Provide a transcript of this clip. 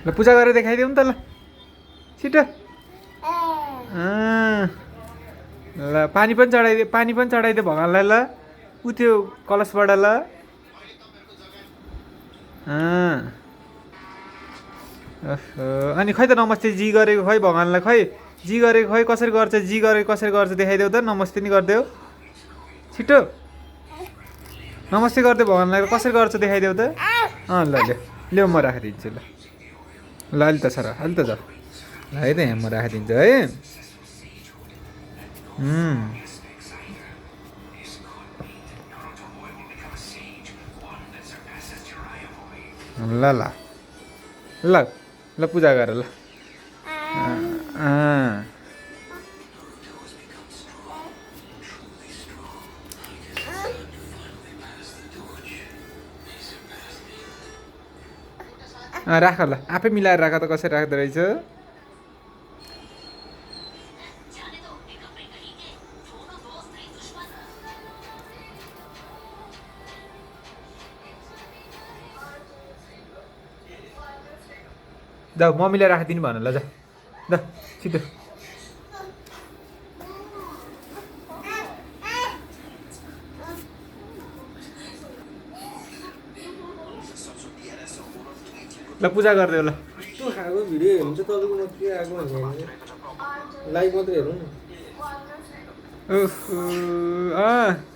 ल पूजा गरेर देखाइदेऊ नि त ल छिटो ल पानी पनि चढाइदियो भगवान्लाई ल उ त्यो कलशबाट ल अनि खै त नमस्ते जी गरेको खै भगवान्लाई खै जी गरेको खै कसरी गर्छ जी गरेको कसरी गर्छ देखाइदेऊ त नमस्ते नि गरिदेऊ छिटो नमस्ते गरिदेऊ भगवान्लाई कसरी गर्छ देखाइदेऊ त ल ल्याऊ म राखिदिन्छु ल ल अहिले त सर अहिले त जाऊ ल है त यहाँ म राखिदिन्छु है ल ल ल ल पूजा गर ल राख ल आफै मिलाएर राख त कसरी राख्दो रहेछ जाऊ मम्मीलाई राखिदिनु भन ल जा छिटो ल पूजा गरिदेऊ ल त्यो खाएको भिडियो हेर्नु चाहिँ तपाईँको मात्रै आएको हुन्छ लाइभ मात्रै हेर्नु न